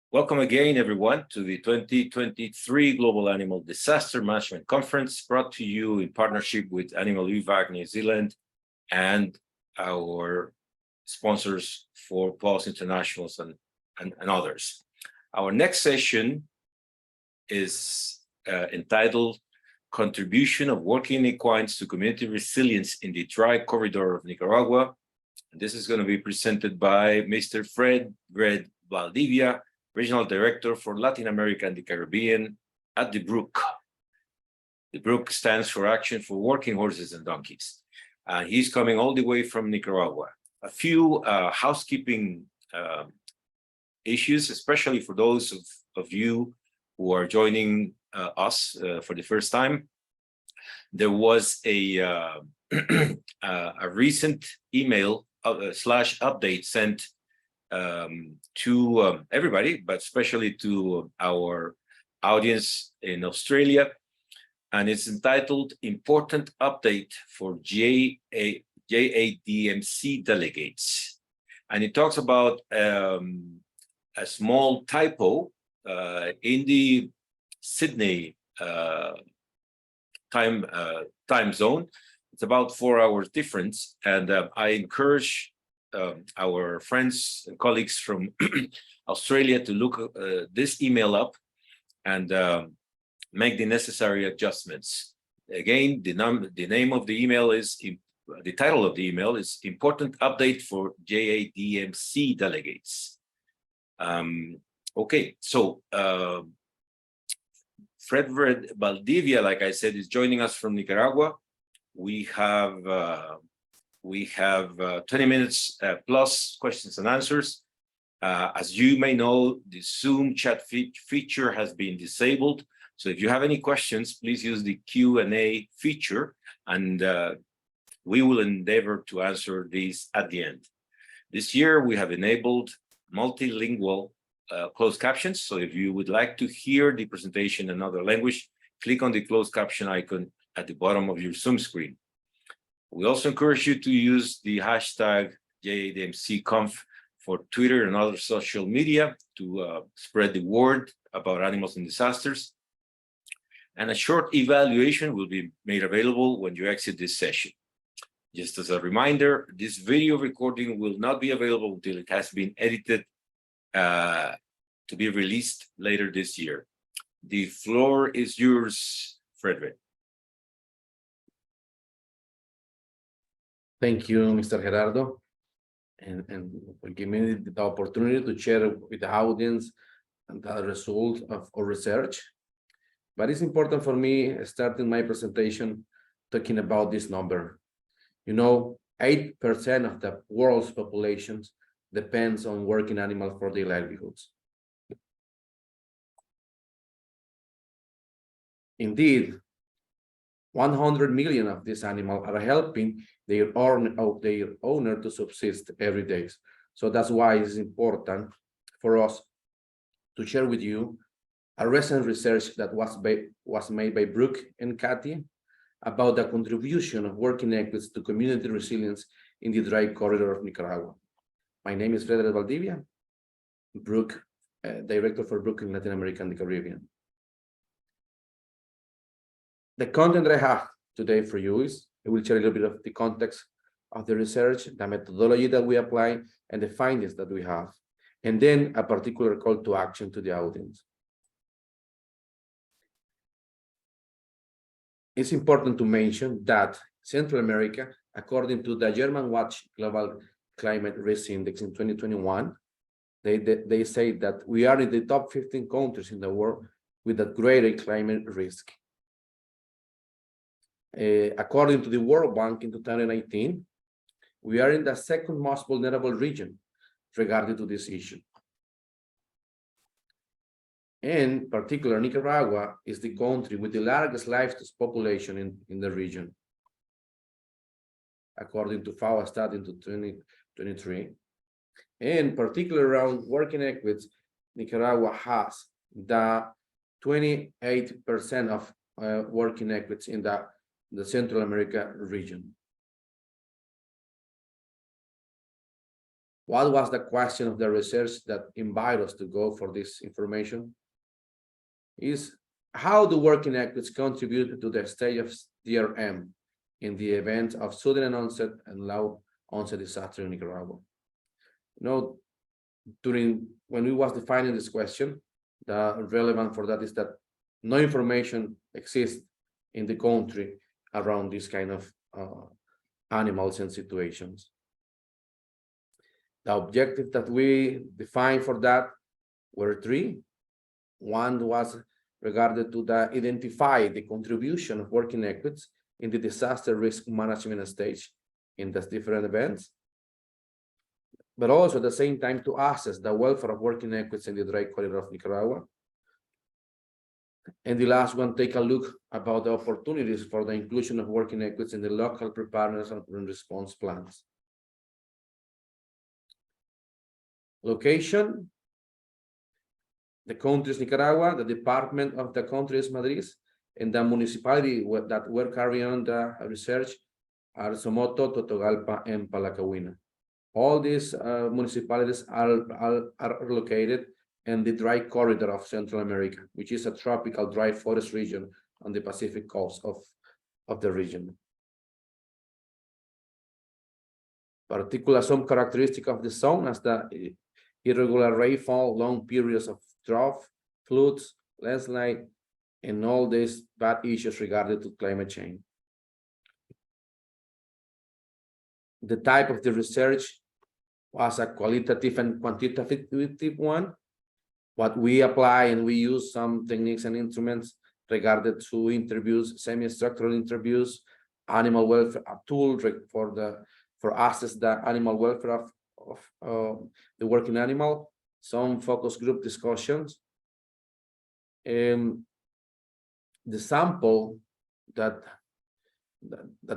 Welcome again, everyone, to the 2023 Global Animal Disaster Management Conference, brought to you in partnership with Animal UVAC New Zealand and our sponsors for PAWS Internationals and others. Our next session is entitled Contribution of Working Equines to Community Resilience in the Dry Corridor of Nicaragua. And this is going to be presented by Mr. Fredred Valdivia, Regional Director for Latin America and the Caribbean at the Brooke. The Brooke stands for Action for Working Horses and Donkeys. He's coming all the way from Nicaragua. A few housekeeping issues, especially for those of you who are joining us for the first time. There was a recent email slash update sent to everybody, but especially to our audience in Australia. And it's entitled Important Update for GADMC Delegates. And it talks about a small typo in the Sydney time zone. It's about 4 hours difference. And I encourage our friends and colleagues from Australia to look this email up and make the necessary adjustments. Again, the name of the email is, the title of the email is Important Update for GADMC Delegates. Okay, so Fredred Valdivia, like I said, is joining us from Nicaragua. We have 20 minutes plus questions and answers. As you may know, the Zoom chat feature has been disabled. So if you have any questions, please use the Q&A feature, and we will endeavor to answer these at the end. This year, we have enabled multilingual closed captions. So if you would like to hear the presentation in another language, click on the closed caption icon at the bottom of your Zoom screen. We also encourage you to use the hashtag GADMCConf for Twitter and other social media to spread the word about animals in disasters. And a short evaluation will be made available when you exit this session. Just as a reminder, this video recording will not be available until it has been edited to be released later this year. The floor is yours, Frederick. Thank you, Mr. Gerardo, and for giving me the opportunity to share with the audience the result of our research. But it's important for me, starting my presentation, talking about this number. You know, 8% of the world's population depends on working animals for their livelihoods. Indeed, 100 million of these animals are helping their owner to subsist every day. So that's why it's important for us to share with you a recent research that was made by Brooke and Kathy about the contribution of working equids to community resilience in the Dry Corridor of Nicaragua. My name is Fredred Valdivia, Brooke, Director for Brooke in Latin America and the Caribbean. The content that I have today for you is, I will share a little bit of the context of the research, the methodology that we apply, and the findings that we have, and then a particular call to action to the audience. It's important to mention that Central America, according to the German Watch Global Climate Risk Index in 2021, they say that we are in the top 15 countries in the world with a greater climate risk. According to the World Bank in 2019, we are in the second most vulnerable region regarding to this issue. In particular, Nicaragua is the country with the largest livestock population in the region, according to FAO study into 2023. In particular, around working equids, Nicaragua has the 28% of working equids in the Central America region. What was the question of the research that invited us to go for this information? Is how do working equities contribute to the stage of DRM in the event of sudden onset and low onset disaster in Nicaragua? When we was defining this question, the relevant for that is that no information exists in the country around this kind of animals and situations. The objectives that we defined for that were three. One was regarded to identify the contribution of working equities in the disaster risk management stage in the different events, but also at the same time to assess the welfare of working equities in the Dry Corridor of Nicaragua. And the last one, take a look about the opportunities for the inclusion of working equities in the local preparedness and response plans. Location, the country is Nicaragua, the department of the country is Madrid, and the municipality that were carrying on the research are Somoto, Totogalpa, and Palacagüina. All these municipalities are located in the Dry Corridor of Central America, which is a tropical dry forest region on the Pacific coast of the region. Some characteristic of the zone as the irregular rainfall, long periods of drought, floods, landslide, and all these bad issues regarding to climate change. The type of the research was a qualitative and quantitative one. What we apply and we use some techniques and instruments regarding to interviews, semi-structural interviews, animal welfare, a tool for assess the animal welfare of the working animal, some focus group discussions. The sample that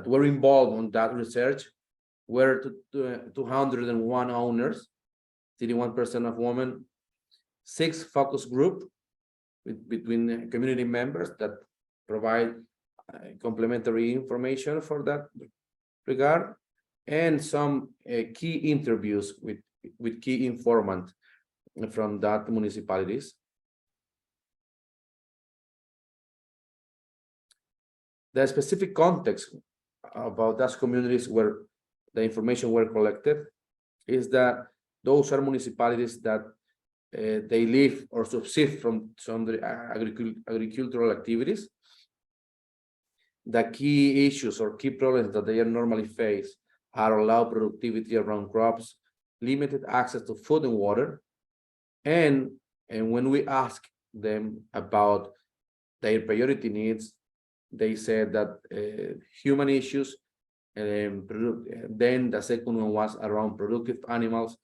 were involved on that research were 201 owners, 31% of women, 6 focus group between community members that provide complementary information for that regard, and some key interviews with key informant from that municipalities. The specific context about those communities where the information were collected is that those are municipalities that they live or subsist from some agricultural activities. The key issues or key problems that they normally face are low productivity around crops, limited access to food and water, and when we ask them about their priority needs, they said that human issues, then the second one was around productive animals,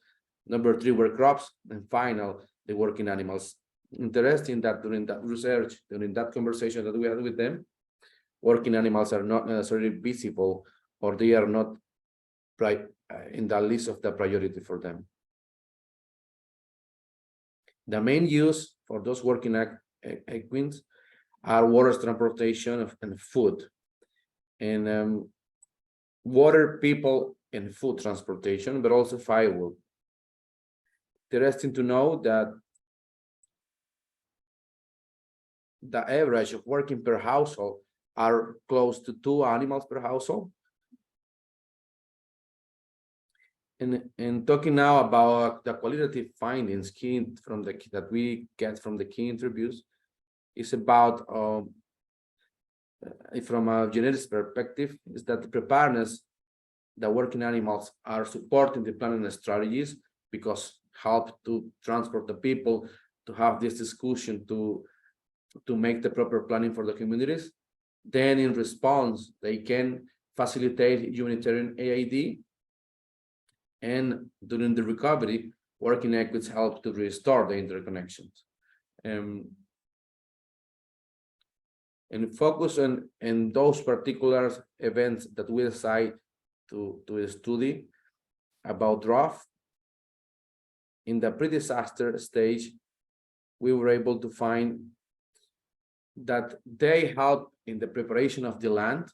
number 3 were crops, and final, the working animals. Interesting that during that research, during that conversation that we had with them, working animals are not necessarily visible, or they are not in the list of the priority for them. The main use for those working equines are water transportation and food, and water, people, and food transportation, but also firewood. Interesting to know that the average of working per household are close to 2 animals per household. And talking now about the qualitative findings that we get from the key interviews is about from a genetics perspective, is that the preparedness, the working animals are supporting the planning strategies because help to transport the people, to have this discussion, to make the proper planning for the communities. Then in response, they can facilitate humanitarian AID, and during the recovery, working equities help to restore the interconnections. And focus on those particular events that we decide to study about drought. In the pre-disaster stage, we were able to find that they help in the preparation of the land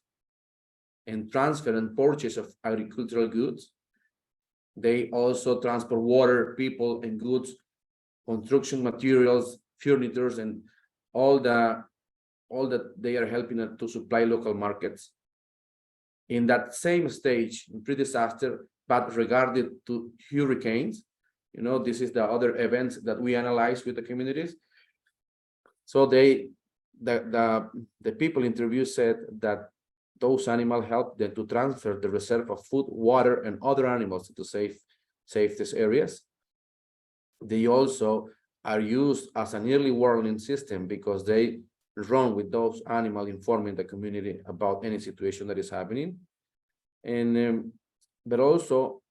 and transfer and purchase of agricultural goods. They also transport water, people, and goods, construction materials, furniture, and all that they are helping to supply local markets. In that same stage, in pre-disaster, but regarded to hurricanes, this is the other events that we analyze with the communities. So the people interviewed said that those animals help them to transfer the reserve of food, water, and other animals to safe these areas. They also are used as an early warning system because they run with those animals, informing the community about any situation that is happening. And but also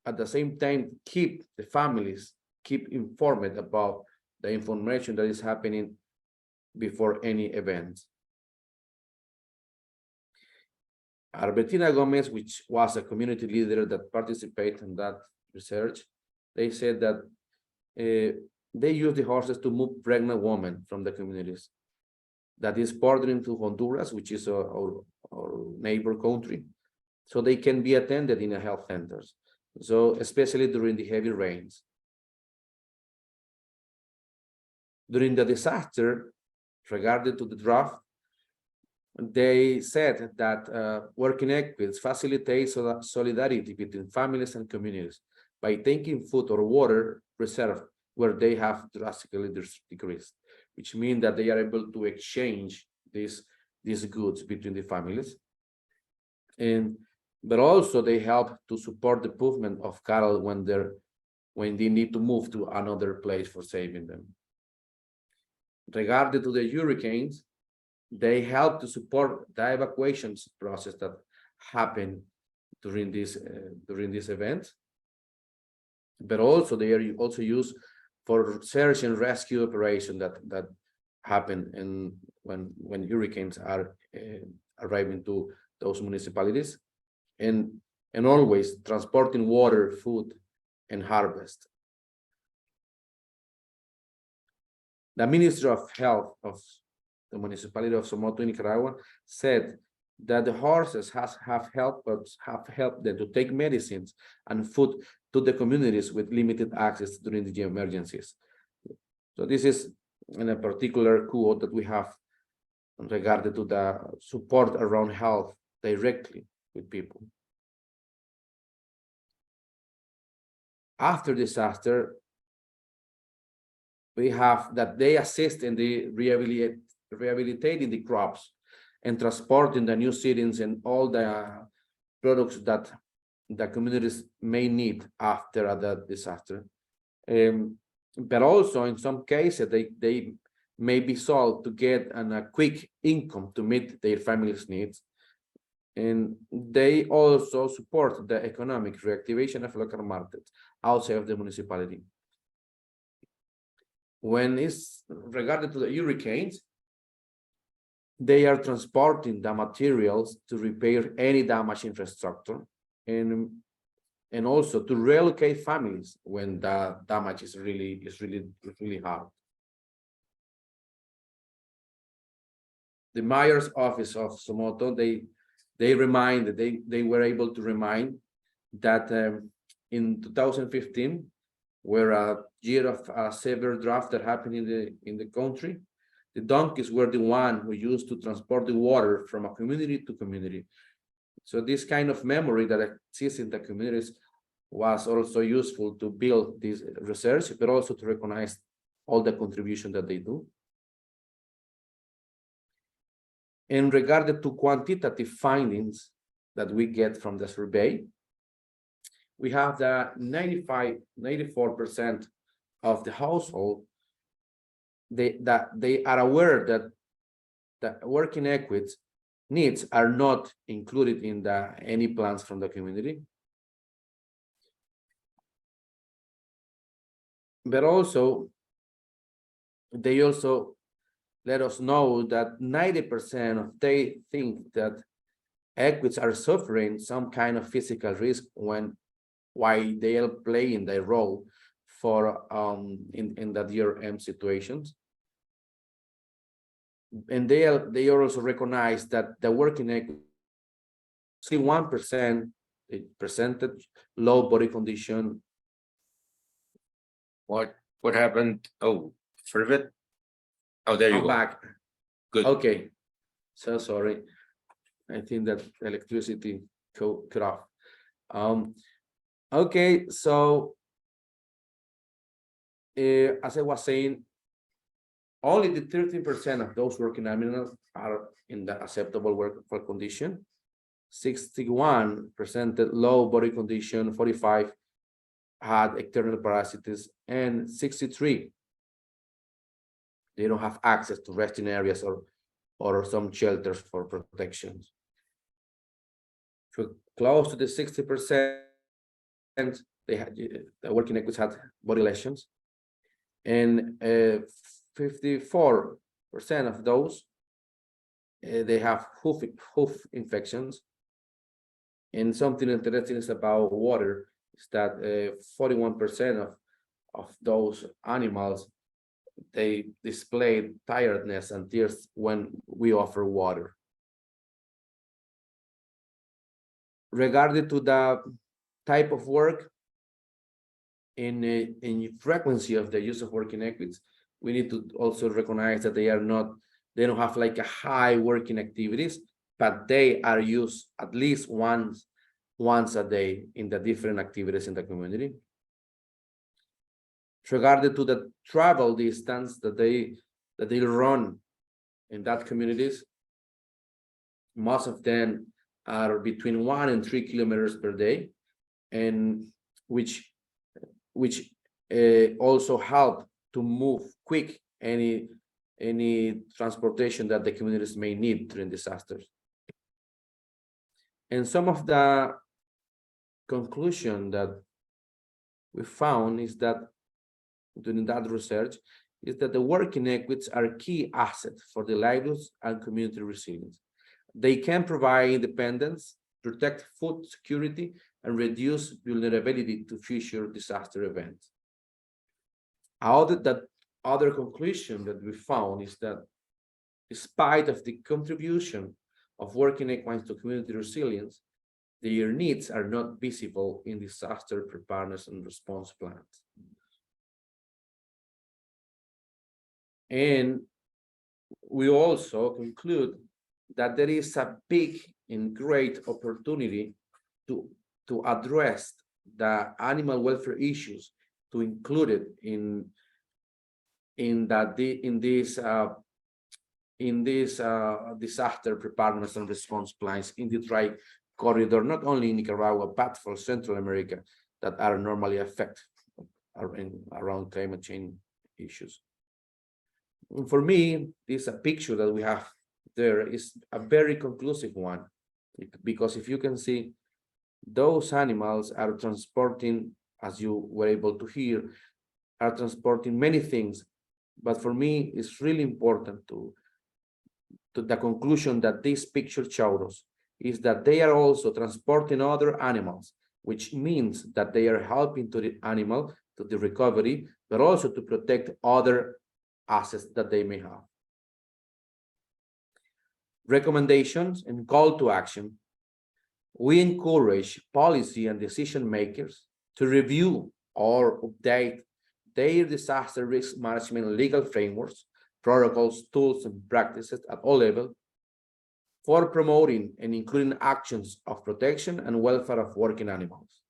at the same time keep the families informed about the information that is happening before any event. Albertina Gomez, which was a community leader that participated in that research, they said that they use the horses to move pregnant women from the communities that is bordering to Honduras, which is our neighbor country, so they can be attended in a health centers. So especially during the heavy rains. During the disaster, regarding to the draft, they said that working equities facilitates solidarity between families and communities by taking food or water reserve where they have drastically decreased, which means that they are able to exchange these goods between the families. But also they help to support the movement of cattle when they need to move to another place for saving them. Regarding to the hurricanes, they help to support the evacuations process that happened during this event. But also they are also used for search and rescue operation that happen and when hurricanes are arriving to those municipalities, and always transporting water, food, and harvest. The Ministry of Health of the municipality of Somoto, Nicaragua, said that the horses have helped them to take medicines and food to the communities with limited access during the emergencies. So this is in a particular quote that we have regarding to the support around health directly with people. After disaster, we have that they assist in the rehabilitating the crops and transporting the new seedlings and all the products that the communities may need after that disaster. But also in some cases, they may be sold to get a quick income to meet their family's needs. And they also support the economic reactivation of local markets outside of the municipality. When it's regarding to the hurricanes, they are transporting the materials to repair any damaged infrastructure and also to relocate families when the damage is really hard. The mayor's office of Somoto, they were able to remind that in 2015, where a year of severe drought that happened in the country, the donkeys were the one who used to transport the water from a community to community. So this kind of memory that exists in the communities was also useful to build this research, but also to recognize all the contribution that they do. In regard to quantitative findings that we get from the survey, we have the 94% of the household that they are aware that the working equities needs are not included in any plans from the community. But also, they also let us know that 90% they think that equities are suffering some kind of physical risk while they are playing their role for in the DRM situations. And they also recognize that the working equity, 1% They presented low body condition. What happened? Oh, Fredred? Oh, there you I'm go. back. Good. Okay, so sorry. I think that electricity cut off. Okay, so as I was saying, only the 13% of those working animals are in the acceptable workable condition. 61% low body condition, 45 had external parasites, and 63 they don't have access to resting areas or some shelters for protection. So close to the 60%, they had the working equids had body lesions, and 54% of those they have hoof infections. And something interesting is about water is that 41% of those animals, they displayed tiredness and tears when we offer water. Regarding to the type of work in frequency of the use of working equids, we need to also recognize that they don't have like a high working activities, but they are used at least once a day in the different activities in the community. Regarding to the travel distance that they run in that communities, most of them are between 1 and 3 kilometers per day, and which also help to move quick any transportation that the communities may need during disasters. And some of the conclusion that we found is that during that research is that the working equids are a key asset for the livelihoods and community resilience. They can provide independence, protect food security, and reduce vulnerability to future disaster events. Other conclusion that we found is that despite of the contribution of working equines to community resilience, their needs are not visible in disaster preparedness and response plans. And we also conclude that there is a big and great opportunity to address the animal welfare issues, to include it in this disaster preparedness and response plans in the dry corridor, not only in Nicaragua, but for Central America that are normally affected around climate change issues. And for me, this picture that we have there is a very conclusive one, because if you can see, those animals are transporting, as you were able to hear, are transporting many things. But for me, it's really important to the conclusion that this picture shows us is that they are also transporting other animals, which means that they are helping to the animal to the recovery, but also to protect other assets that they may have. Recommendations and call to action. We encourage policy and decision makers to review or update their disaster risk management legal frameworks, protocols, tools, and practices at all levels for promoting and including actions of protection and welfare of working animals.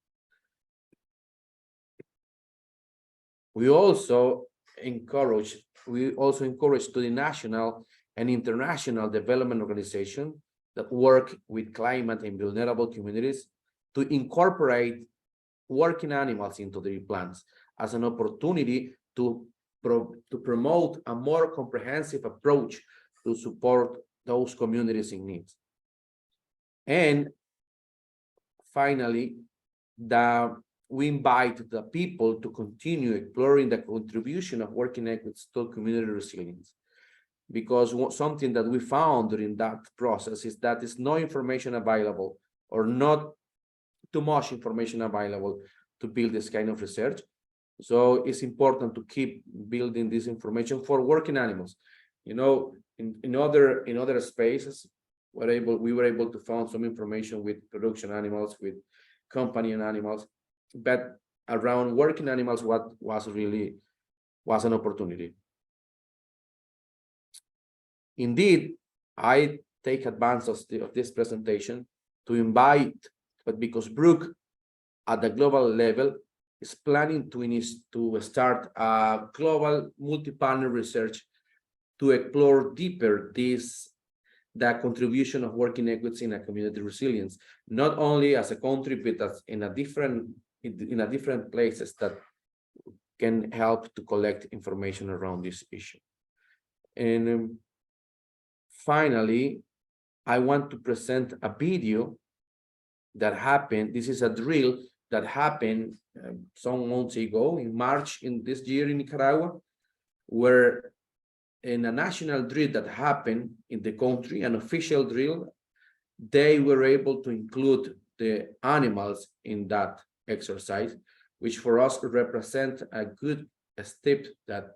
We also encourage to the national and international development organizations that work with climate and vulnerable communities to incorporate working animals into their plans as an opportunity to promote a more comprehensive approach to support those communities in need. And finally, we invite the people to continue exploring the contribution of working equities to community resilience, because something that we found during that process is that there's no information available, or not too much information available to build this kind of research. So it's important to keep building this information for working animals. You know, in other spaces, we were able to find some information with production animals, with companion animals, but around working animals, what was an opportunity. Indeed, I take advantage of this presentation to invite, but because Brooke at the global level is planning to start a global multi-partner research to explore deeper the contribution of working equities in a community resilience, not only as a country, but as in a different places that can help to collect information around this issue. And finally, I want to present a video that happened. This is a drill that happened some months ago in March in this year in Nicaragua, where in a national drill that happened in the country, an official drill, they were able to include the animals in that exercise, which for us represent a good step that,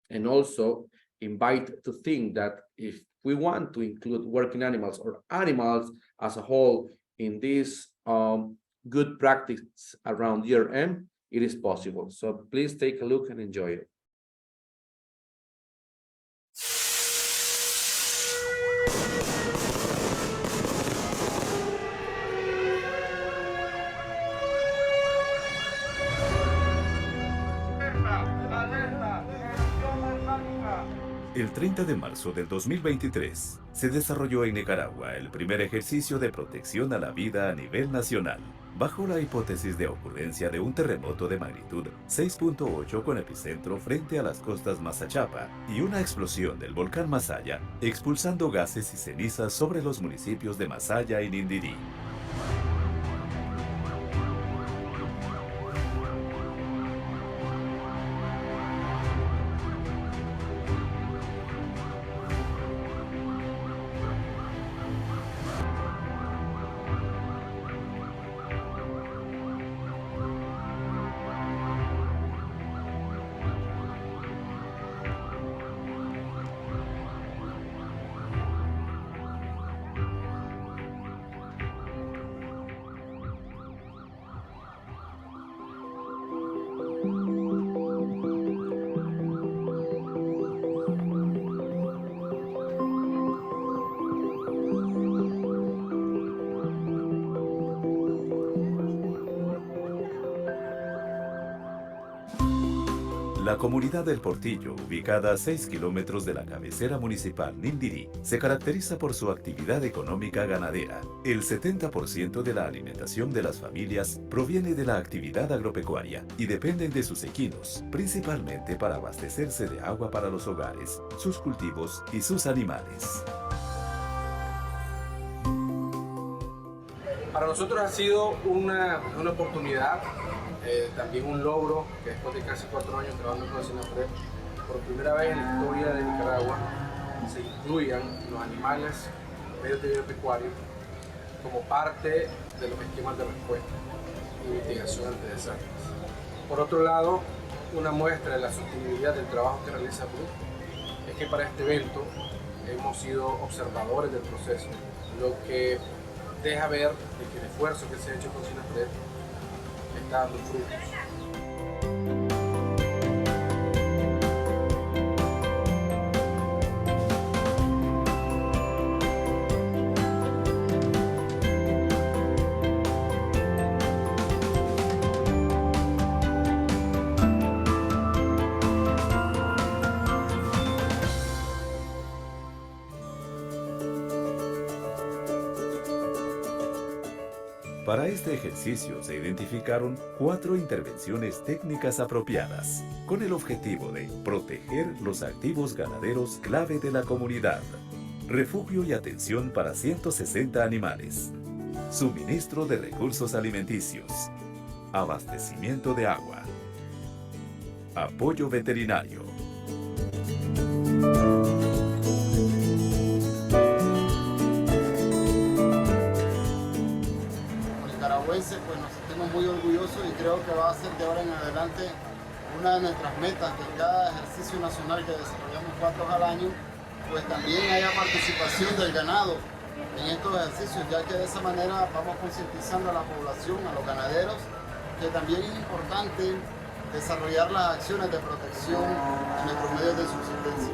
and also invite to think that if we want to include working animals or animals as a whole in this good practice around year end, it is possible. So please take a look and enjoy it. El 30 de marzo del 2023 se desarrolló en Nicaragua el primer ejercicio de protección a la vida a nivel nacional, bajo la hipótesis de ocurrencia de un terremoto de magnitud 6.8 con epicentro frente a las costas Mazachapa y una explosión del volcán Masaya, expulsando gases y cenizas sobre los municipios de Masaya y Nindirí. La comunidad del Portillo, ubicada a 6 kilómetros de la cabecera municipal Nindirí, se caracteriza por su actividad económica ganadera. El 70% de la alimentación de las familias proviene de la actividad agropecuaria y dependen de sus equinos, principalmente para abastecerse de agua para los hogares, sus cultivos y sus animales. Para nosotros ha sido una oportunidad, también un logro, que después de casi 4 años trabajando con el Fred, por primera vez en la historia de Nicaragua se incluyan los animales medios de vida pecuario como parte de los esquemas de respuesta y mitigación ante desastres. Por otro lado, una muestra de la sostenibilidad del trabajo que realiza Brooke es que para este evento hemos sido observadores del proceso, lo que deja ver de que el esfuerzo que se ha hecho con Fred está dando frutos. Para este ejercicio se identificaron 4 intervenciones técnicas apropiadas, con el objetivo de proteger los activos ganaderos clave de la comunidad, refugio y atención para 160 animales, suministro de recursos alimenticios, abastecimiento de agua, apoyo veterinario. Pues nos sentimos muy orgullosos y creo que va a ser de ahora en adelante una de nuestras metas, que cada ejercicio nacional que desarrollamos 4 al año, pues también haya participación del ganado en estos ejercicios, ya que de esa manera vamos concientizando a la población, a los ganaderos, que también es importante desarrollar las acciones de protección en nuestros medios de subsistencia.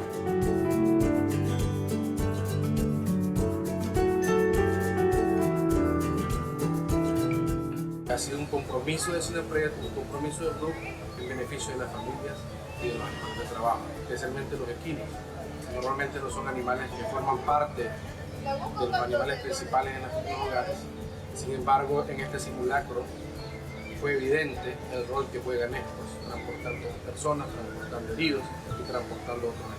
Ha sido un compromiso de Fredred, un compromiso de Brooke en beneficio de las familias y de los animales de trabajo, especialmente los equinos. Normalmente no son animales que forman parte de los animales principales en los hogares. Sin embargo, en este simulacro fue evidente el rol que juegan estos, transportando personas, transportando heridos y transportando otros animales.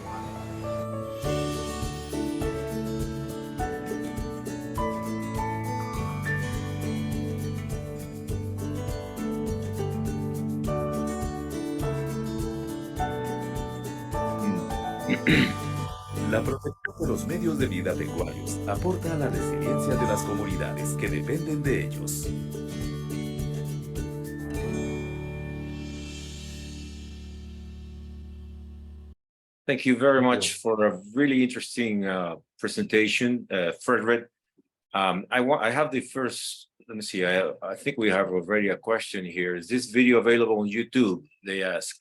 La protección de los medios de vida pecuarios aporta a la resiliencia de las comunidades que dependen de ellos. Thank you very much for a really interesting presentation, Fredred. I have the first, let me see, I think we have already a question here. Is this video available on YouTube? They ask.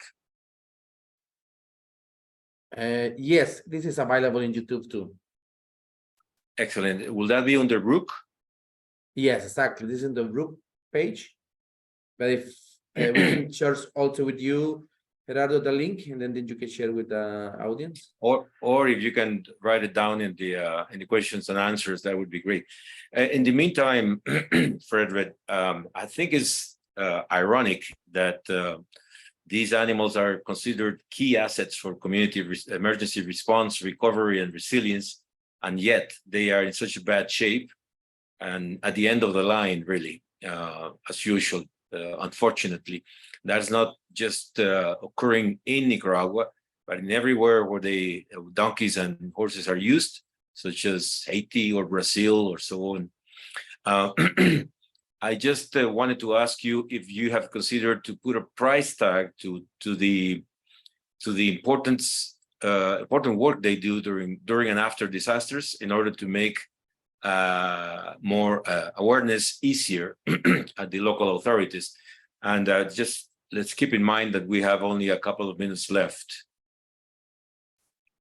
Yes, this is available in YouTube too. Excellent. Will that be on the Brooke? Yes, exactly. This is the group page. But if we can share also with you, Gerardo, the link, and then you can share with the audience. Or if you can write it down in the questions and answers, that would be great. In the meantime, Fredred, I think it's ironic that these animals are considered key assets for community emergency response, recovery, and resilience, and yet they are in such bad shape and at the end of the line, really, as usual, unfortunately. That's not just occurring in Nicaragua, but in everywhere where the donkeys and horses are used, such as Haiti or Brazil or so on. I just wanted to ask you if you have considered to put a price tag to the important work they do during and after disasters in order to make more awareness easier at the local authorities. And just let's keep in mind that we have only a couple of minutes left.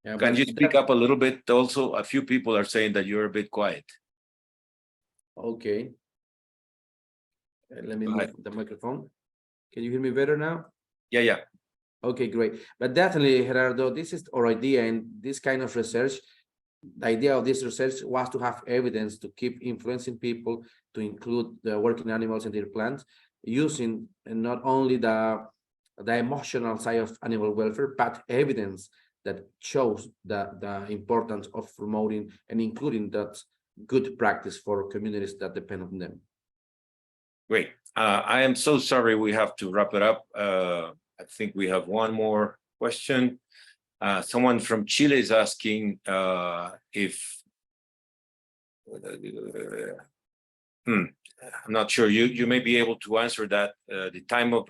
Yeah, Can you speak up a little bit? Also, a few people are saying that you're a bit quiet. Okay. Let me move the microphone. Can you hear me better now? Yeah. Okay, great. But definitely, Gerardo, this is our idea, and this kind of research, the idea of this research was to have evidence to keep influencing people to include the working animals in their plans, using not only the emotional side of animal welfare, but evidence that shows the importance of promoting and including that good practice for communities that depend on them. Great. I am so sorry we have to wrap it up. I think we have one more question. Someone from Chile is asking if I'm not sure. You may be able to answer that. The time of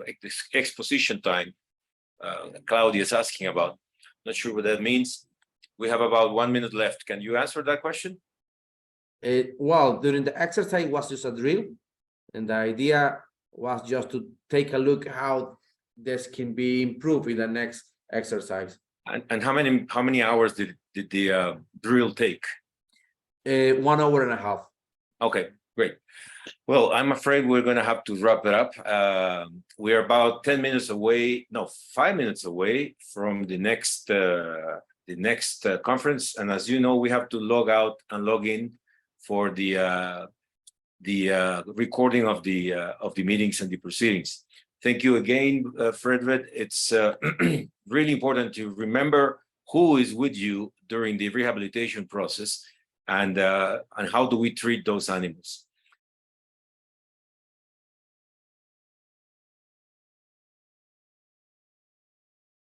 exposition time, Claudia is asking about. Not sure what that means. We have about 1 minute left. Can you answer that question? Well, during the exercise was just a drill, and the idea was just to take a look how this can be improved in the next exercise. And how many hours did the drill take? 1 hour and a half. Okay, great. Well, I'm afraid we're going to have to wrap it up. We're about 10 minutes away, no, 5 minutes away from the next conference. And as you know, we have to log out and log in for the recording of the meetings and the proceedings. Thank you again, Fredred. It's really important to remember who is with you during the rehabilitation process and how do we treat those animals.